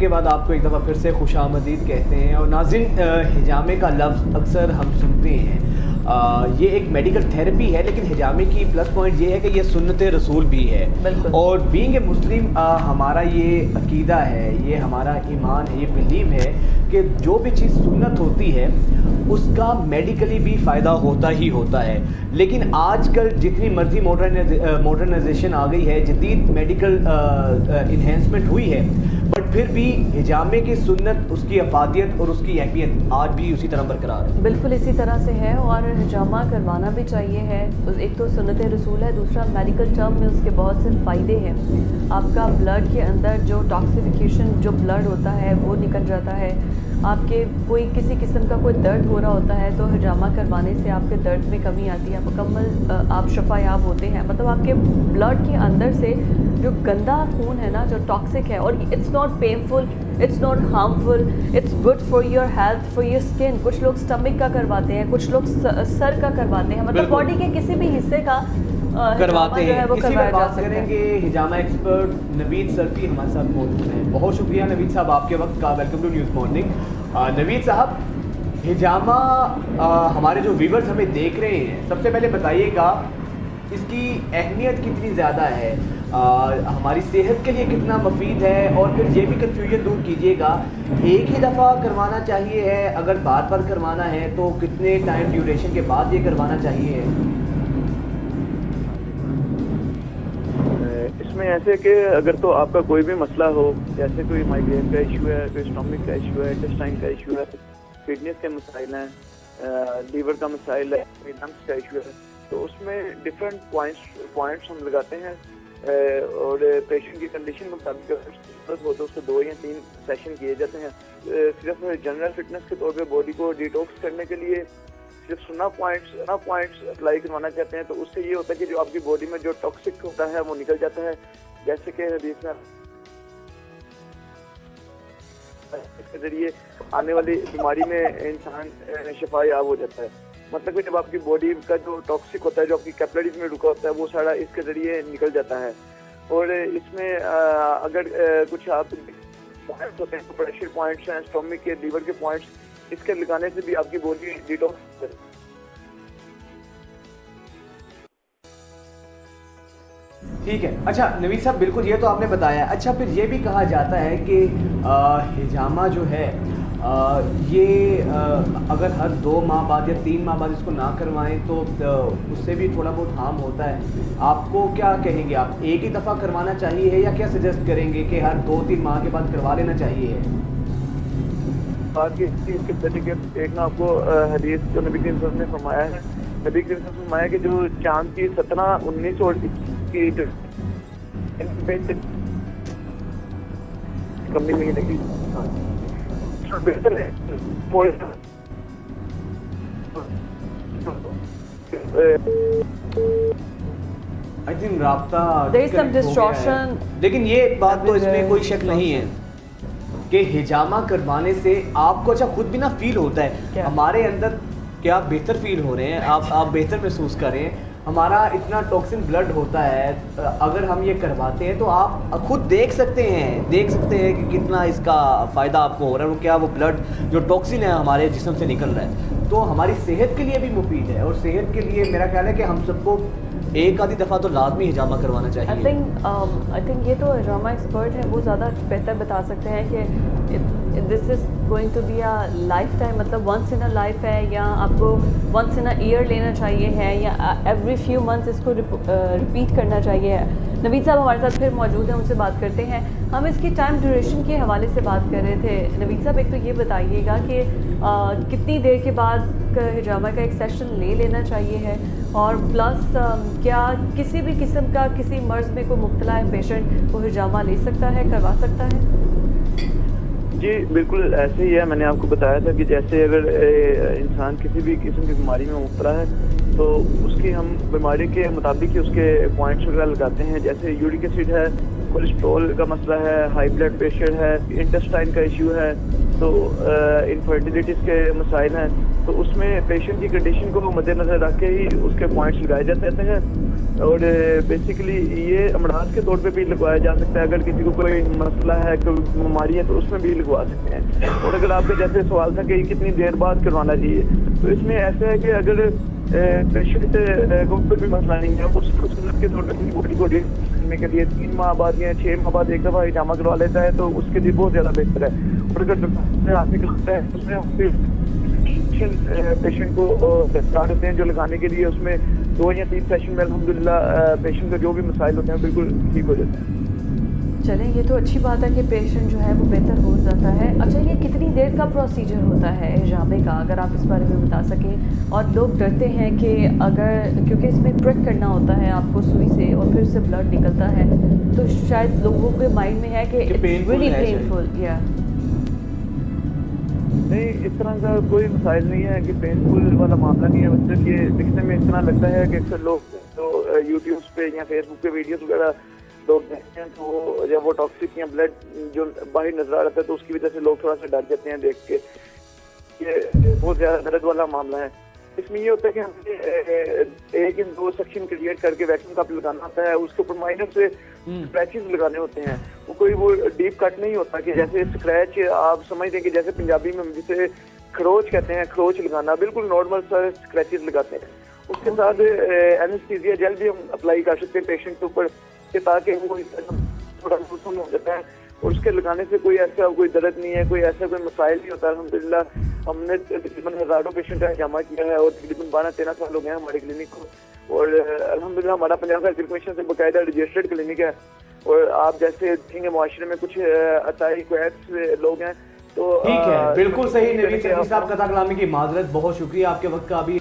के बाद आपको एक दफ़ा फिर से खुशामदीद कहते हैं। और नाज़रीन, हिजामे का लफ्ज़ अक्सर हम सुनते हैं, ये एक मेडिकल थेरेपी है, लेकिन हिजामे की प्लस पॉइंट ये है कि ये सुन्नत रसूल भी है। और बीइंग ए मुस्लिम हमारा ये अकीदा है, ये हमारा ईमान है, ये बिलीव है कि जो भी चीज़ सुन्नत होती है उसका मेडिकली भी फ़ायदा होता ही होता है। लेकिन आजकल जितनी मर्जी मॉडर्नाइजेशन आ गई है, जदीद मेडिकल इन्हेंसमेंट हुई है, बट फिर भी हिजामे की सुन्नत, उसकी अफादियत और उसकी अहमियत आज भी उसी तरह बरकरार है। बिल्कुल इसी तरह से है, और हिजामा करवाना भी चाहिए है। एक तो सुन्नत रसूल है, दूसरा मेडिकल टर्म में उसके बहुत से फ़ायदे हैं। आपका ब्लड के अंदर जो टॉक्सिफिकेशन जो ब्लड होता है वो निकल जाता है। आपके कोई किसी किस्म का कोई दर्द हो रहा होता है तो हिजामा करवाने से आपके दर्द में कमी आती है, मुकम्मल आप शफायाब होते हैं। मतलब आपके ब्लड के अंदर से जो गंदा खून है ना, जो टॉक्सिक है, और it's not painful, it's not harmful, it's good for your health, for your skin. कुछ लोग स्टमक का करवाते हैं, कुछ लोग सर का करवाते हैं, मतलब बॉडी के किसी भी हिस्से का करवाते हैं। वो इसी में बात करेंगे, हिजामा एक्सपर्ट नवीद सरफी हमारे साथ मौजूद हैं। बहुत शुक्रिया नवीद साहब आपके वक्त का। Welcome to news morning. Naveed साहब, हिजामा हमारे जो व्यूअर्स हमें देख रहे हैं, सबसे पहले बताइएगा इसकी अहमियत कितनी ज़्यादा है, हमारी सेहत के लिए कितना मुफीद है, और फिर ये भी कन्फ्यूजन दूर कीजिएगा, एक ही दफ़ा करवाना चाहिए है, अगर बार बार करवाना है तो कितने टाइम ड्यूरेशन के बाद ये करवाना चाहिए है? इसमें ऐसे कि अगर तो आपका कोई भी मसला हो, जैसे कोई माइग्रेन का इशू है, कोई स्टमक का इशू है, इंटेस्टाइन का इशू है, फिटनेस के मसाइल हैं, लीवर का मसाइल है, लंग्स का इशू है, तो उसमें डिफरेंट पॉइंट्स हम लगाते हैं। और पेशेंट की कंडीशन के मुताबिक जरूरत हो तो उसको 2 या 3 सेशन किए जाते हैं। सिर्फ जनरल फिटनेस के तौर पे बॉडी को डिटॉक्स करने के लिए सिर्फ 16 पॉइंट्स अप्लाई करवाना चाहते हैं, तो उससे ये होता है कि जो आपकी बॉडी में जो टॉक्सिक होता है वो निकल जाता है। जैसे कि हदीस में इसके जरिए आने वाली बीमारी में इंसान शफायाब हो जाता है। मतलब कि जब आपकी बॉडी का जो टॉक्सिक होता है, जो आपकी कैपिलरीज में रुका होता है, वो सारा इसके जरिए निकल जाता है। और इसमें अगर कुछ आप पॉइंट्स होते हैं, प्रेशर पॉइंट्स हैं, स्टोमिक के, लीवर के पॉइंट्स, इसके लगाने से भी आपकी बॉडी डिटॉक्स। ठीक है। अच्छा नवीद साहब, बिल्कुल ये तो आपने बताया। अच्छा, फिर ये भी कहा जाता है कि हिजामा जो है ये अगर हर 2 माह बाद या 3 माह बाद इसको ना करवाएं तो उससे भी थोड़ा बहुत हार्म होता है। आपको क्या कहेंगे, आप एक ही दफ़ा करवाना चाहिए है, या क्या सजेस्ट करेंगे कि हर 2-3 माह के बाद करवा लेना चाहिए है? इसके तरीके एक ना आपको हदीस जो नबी करीम सल्लल्लाहु अलैहि वसल्लम ने फरमाया है, नबी करीम सल्लल्लाहु अलैहि वसल्लम ने फरमाया कि जो चांद की 17, 19 और 21 की कमी नहीं लगी, बेहतर है। आई थिंक राब्ता डिस्टॉर्शन, लेकिन ये बात तो इसमें कोई शक नहीं है कि हिजामा करवाने से आपको अच्छा खुद भी ना फील होता है, हमारे अंदर क्या बेहतर फील हो रहे हैं, आप बेहतर महसूस कर रहे हैं। हमारा इतना टॉक्सिन ब्लड होता है, अगर हम ये करवाते हैं तो आप खुद देख सकते हैं कि कितना इसका फ़ायदा आपको हो रहा है, वो क्या वो ब्लड जो टॉक्सिन है हमारे जिस्म से निकल रहा है, तो हमारी सेहत के लिए भी मुफीद है। और सेहत के लिए मेरा ख्याल है कि हम सबको एक आधी दफ़ा तो लाजमी हिजामा करवाना चाहिए। आई थिंक ये तो हिजामा एक्सपर्ट है, वो ज़्यादा बेहतर बता सकते हैं कि this is going to be a lifetime, मतलब वंस इन अ लाइफ है, या आपको वंस इन अ ईयर लेना चाहिए है, या एवरी फ्यू मंथ्स इसको रिपीट करना चाहिए। नवीद साहब हमारे साथ फिर मौजूद हैं, उनसे बात करते हैं। हम इसकी टाइम ड्यूरेशन के हवाले से बात कर रहे थे। नवीद साहब, एक तो ये बताइएगा कि कितनी देर के बाद हिजामा का एक सेशन ले लेना चाहिए है, और प्लस क्या किसी भी किस्म का किसी मर्ज़ में कोई मुब्तला है पेशेंट वो हिजामा ले सकता है, करवा सकता है? जी बिल्कुल ऐसे ही है। मैंने आपको बताया था कि जैसे अगर इंसान किसी भी किस्म की बीमारी में मुब्तला है तो उसकी हम बीमारी के मुताबिक ही उसके पॉइंट्स वगैरह लगाते हैं। जैसे यूरिक एसिड है, कोलेस्ट्रॉल का मसला है, हाई ब्लड प्रेशर है, इंटेस्टाइन का इशू है, तो इनफर्टिलिटीज़ के मसाइल हैं, तो उसमें पेशेंट की कंडीशन को मद्देनजर रख के ही उसके पॉइंट्स लगाए जाते हैं। और बेसिकली ये अमराज के तौर पे भी लगवाया जा सकता है, अगर किसी को कोई मसला है, कोई बीमारी है, तो उसमें भी लगवा सकते हैं। और अगर आपके जैसे सवाल था कि कितनी देर बाद करवाना चाहिए, तो इसमें ऐसा है कि अगर पेशेंट को कोई भी मसला नहीं है, उसको सुन्नत के तौर पर बॉडी को करने के लिए 3 माह बाद या 6 माह बाद एक दफ़ा हिजामा करवा लेता है, तो उसके लिए बहुत ज़्यादा बेहतर है। और अगर हाथ निकलता है उसमें पेशेंट को स्टार्ट होते हैं जो लगाने के लिए, उसमें 2 या 3 सेशन में अल्हम्दुलिल्लाह पेशेंट का जो भी मसाइल होते हैं बिल्कुल ठीक हो जाते हैं। चलें, ये तो अच्छी बात है कि पेशेंट जो है वो बेहतर हो जाता है। अच्छा, ये कितनी देर का प्रोसीजर होता है हिजामे का, अगर आप इस बारे में बता सकें। और लोग डरते हैं कि अगर, क्योंकि इसमें प्रिक करना होता है आपको सुई से और फिर से ब्लड निकलता है, तो शायद लोगों के माइंड में है कि इट्स रियली पेनफुल। या नहीं, इस तरह का कोई मसाइल नहीं है कि पेनफुल वाला मामला नहीं है। सिर्फ ये दिखने में इस तरह लगता है कि अक्सर लोग तो यूट्यूब पे या फेसबुक पे वीडियोस वगैरह लोग देखते हैं, तो जब वो टॉक्सिक या ब्लड जो बाहर नजर आ रहा है, तो उसकी वजह से लोग थोड़ा सा डर जाते हैं देख के। ये बहुत ज़्यादा दर्द वाला मामला है। इसमें ये होता है कि हमें 1 या 2 सेक्शन क्रिएट करके वैक्यूम कप लगाना होता है, उसके ऊपर माइनर से स्क्रैचेस लगाने होते हैं। वो डीप कट नहीं होता कि जैसे स्क्रैच आप समझते हैं कि जैसे पंजाबी में जिसे खरोच कहते हैं, खरोच लगाना, बिल्कुल नॉर्मल सा स्क्रैचेस लगाते हैं। उसके साथ एनेस्थीसिया जेल भी हम अप्लाई कर सकते हैं पेशेंट के ऊपर, ताकि वो थोड़ा मौसम हो जाता है। और उसके लगाने से कोई दर्द नहीं है, कोई ऐसा कोई मसाइल नहीं होता। अल्हम्दुलिल्लाह हमने तकरीबन हज़ारों पेशेंट का जमा किया है और तकरीबन 12-13 साल हो गए हैं हमारे क्लिनिक को। और अल्हम्दुलिल्लाह हमारा पंजाब हेल्थ कमीशन से बाकायदा रजिस्टर्ड क्लिनिक है। और आप जैसे देखेंगे मुआशरे में कुछ अताई क्वैट्स लोग हैं, तो ठीक है, बिल्कुल सही। नवीद साहब, कथा कलामी की माजरत, बहुत शुक्रिया आपके वक्त का। अभी